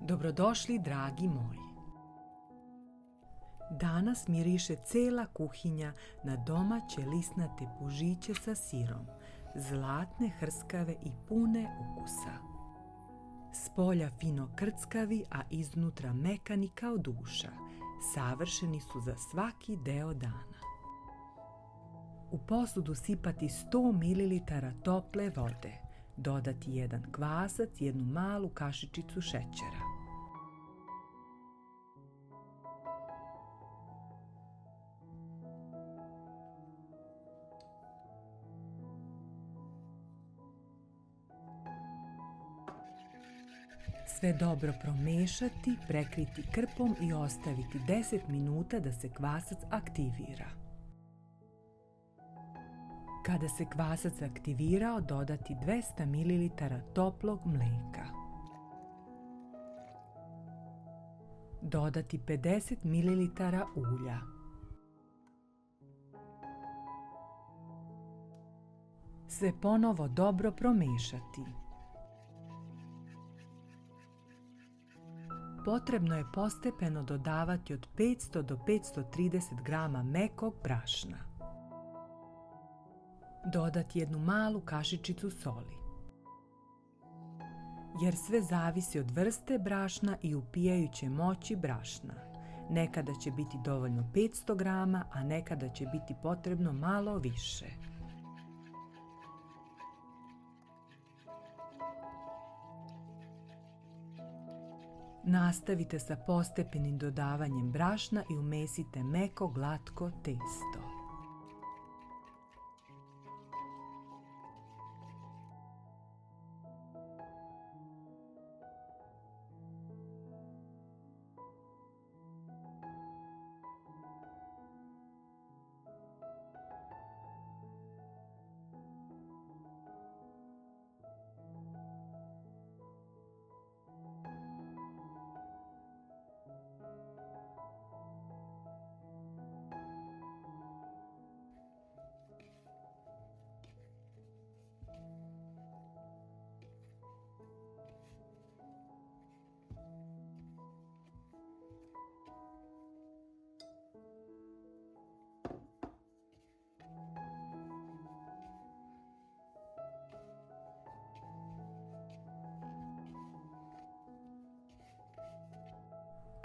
Dobrodošli, dragi moji. Danas miriše cela kuhinja na domaće lisnate pužiće sa sirom, zlatne, hrskave i pune ukusa. Spolja fino krckavi, a iznutra mekani kao duša, savršeni su za svaki deo dana. U posudu sipati 100 ml tople vode, dodati jedan kvasac, jednu malu kašičicu šećera. Sve dobro promešati, prekriti krpom i ostaviti 10 minuta da se kvasac aktivira. Kada se kvasac aktivirao, dodati 200 ml toplog mlijeka. Dodati 50 ml ulja. Sve ponovo dobro promešati. Potrebno je postepeno dodavati od 500 do 530 grama mekog brašna. Dodati jednu malu kašičicu soli. Jer sve zavisi od vrste brašna i upijajuće moći brašna. Nekada će biti dovoljno 500 grama, a nekada će biti potrebno malo više. Nastavite sa postepenim dodavanjem brašna i umesite meko glatko testo.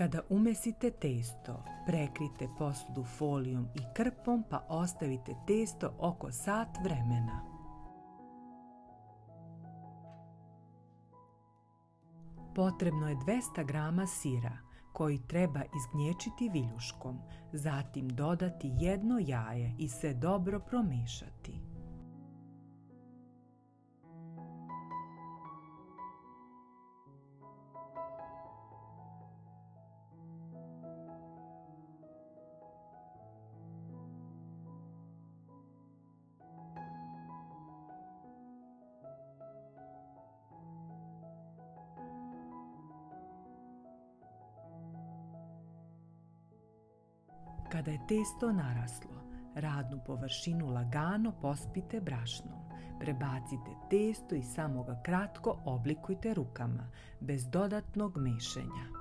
Kada umesite testo, prekrite posudu folijom i krpom pa ostavite testo oko sat vremena. Potrebno je 200 grama sira koji treba izgnječiti viljuškom, zatim dodati jedno jaje i sve dobro promešati. Kada je testo naraslo, radnu površinu lagano pospite brašnom. Prebacite testo i samo ga kratko oblikujte rukama, bez dodatnog mešanja.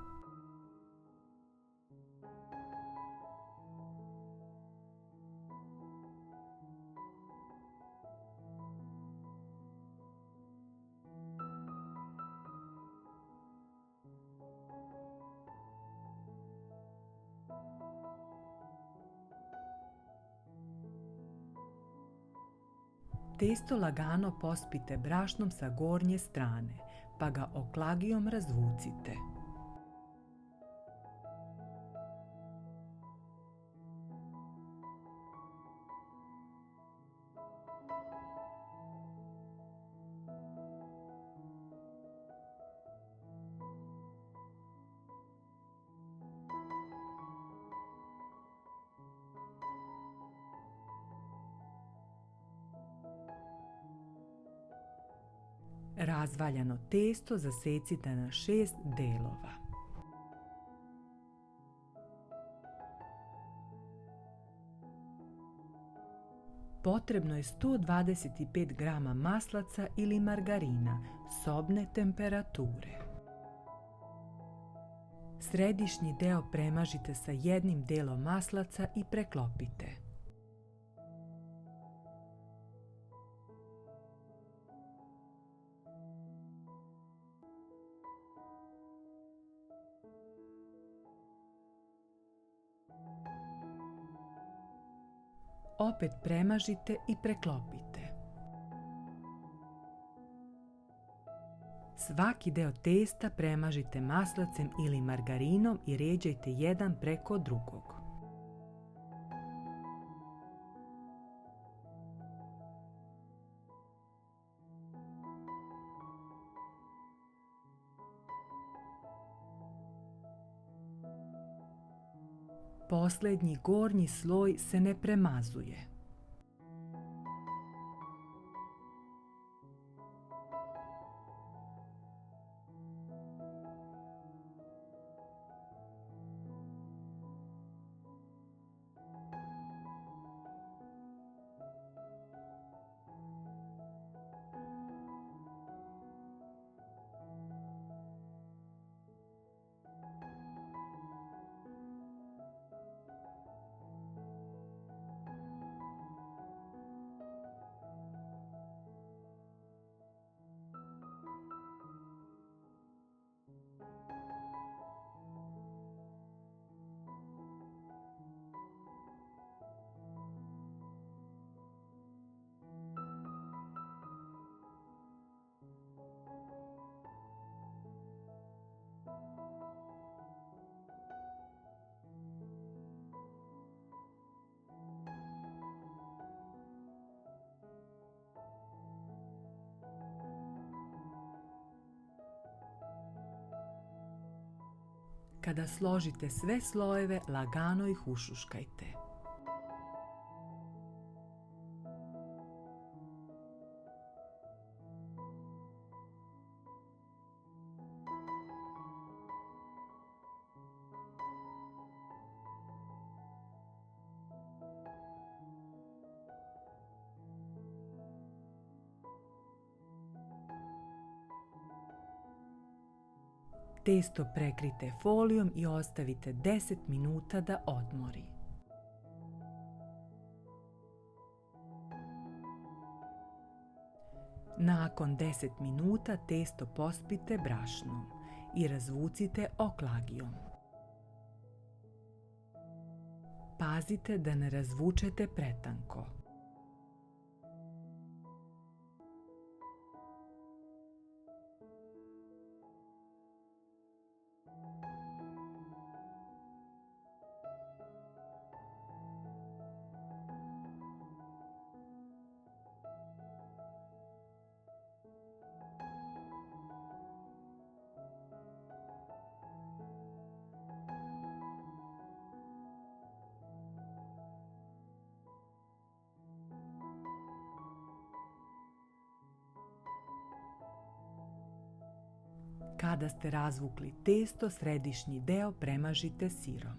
Testo lagano pospite brašnom sa gornje strane, pa ga oklagijom razvucite. Razvaljano testo zasecite na 6 delova. Potrebno je 125 grama maslaca ili margarina sobne temperature. Središnji deo premažite sa jednim delom maslaca i preklopite. Opet premažite i preklopite. Svaki deo testa premažite maslacem ili margarinom i ređajte jedan preko drugog. Posljednji gornji sloj se ne premazuje. Kada složite sve slojeve, lagano ih ušuškajte. Testo prekrite folijom i ostavite 10 minuta da odmori. Nakon 10 minuta testo pospite brašnom i razvucite oklagijom. Pazite da ne razvučete pretanko. Kada ste razvukli testo, središnji deo premažite sirom.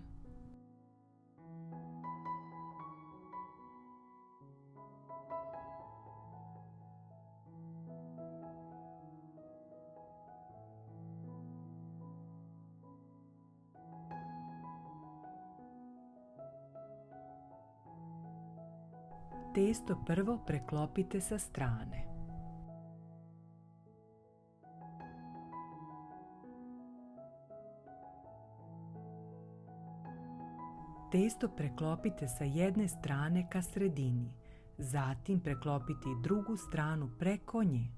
Testo prvo preklopite sa strane. Testo preklopite sa jedne strane ka sredini, zatim preklopite i drugu stranu preko nje.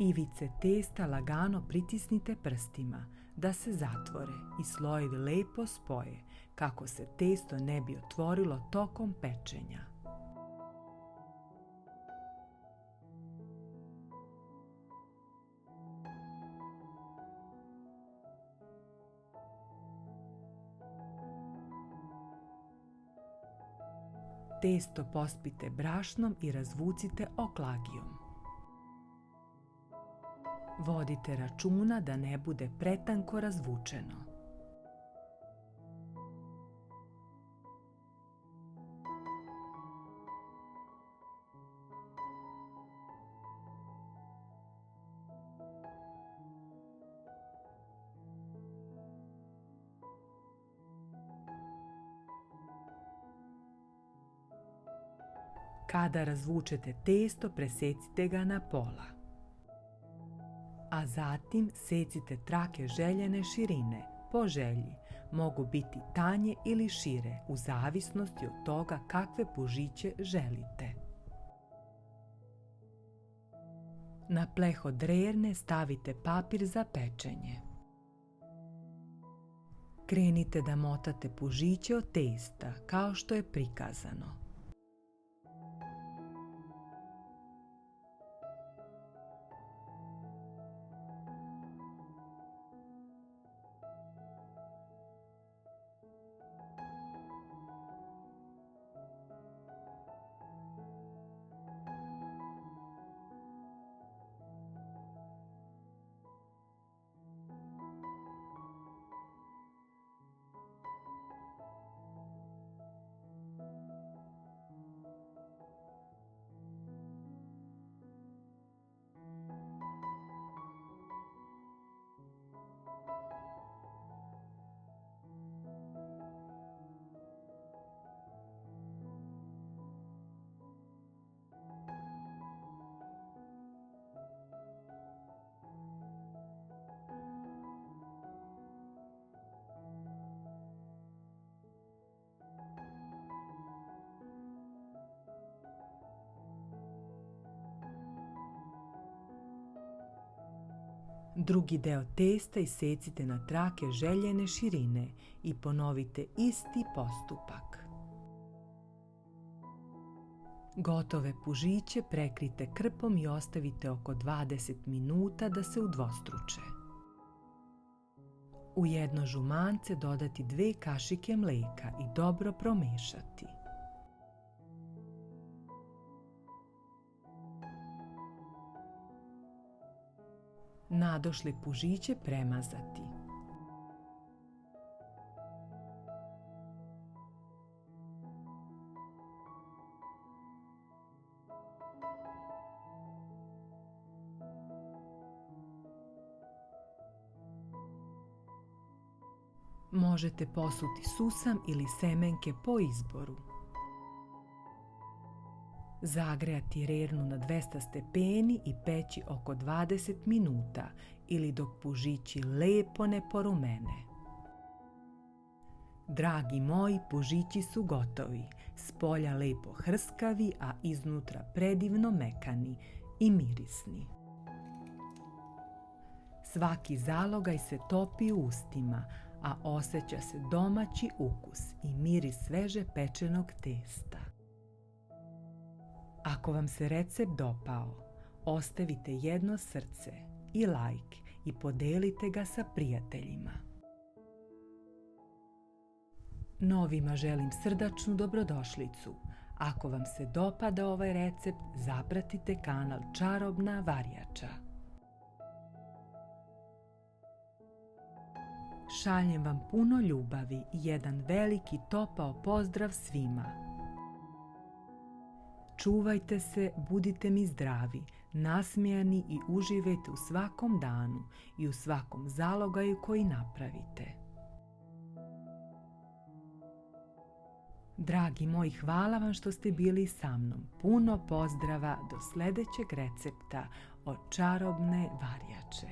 Ivice testa lagano pritisnite prstima da se zatvore i slojevi lepo spoje kako se testo ne bi otvorilo tokom pečenja. Testo pospite brašnom i razvucite oklagijom. Vodite računa da ne bude pretanko razvučeno. Kada razvučete testo, presecite ga na pola. A zatim secite trake željene širine, po želji. Mogu biti tanje ili šire, u zavisnosti od toga kakve pužiće želite. Na pleho drerne stavite papir za pečenje. Krenite da motate pužiće od testa, kao što je prikazano. Drugi deo testa isecite na trake željene širine i ponovite isti postupak. Gotove pužiće prekrite krpom i ostavite oko 20 minuta da se udvostruče. U jedno žumance dodati 2 kašike mlijeka i dobro promešati. Nadošle pužiće premazati. Možete posuti susam ili semenke po izboru. Zagrejati rernu na 200 stepeni i peći oko 20 minuta ili dok pužići lepo ne porumene. Dragi moji, pužići su gotovi, spolja lepo hrskavi, a iznutra predivno mekani i mirisni. Svaki zalogaj se topi u ustima, a osjeća se domaći ukus i miris sveže pečenog testa. Ako vam se recept dopao, ostavite jedno srce i like i podelite ga sa prijateljima. Novima želim srdačnu dobrodošlicu. Ako vam se dopada ovaj recept, zapratite kanal Čarobna varjača. Šaljem vam puno ljubavi i jedan veliki topao pozdrav svima. Čuvajte se, budite mi zdravi, nasmijani i uživajte u svakom danu i u svakom zalogaju koji napravite. Dragi moji, hvala vam što ste bili sa mnom. Puno pozdrava do sljedećeg recepta od Čarobne varjače.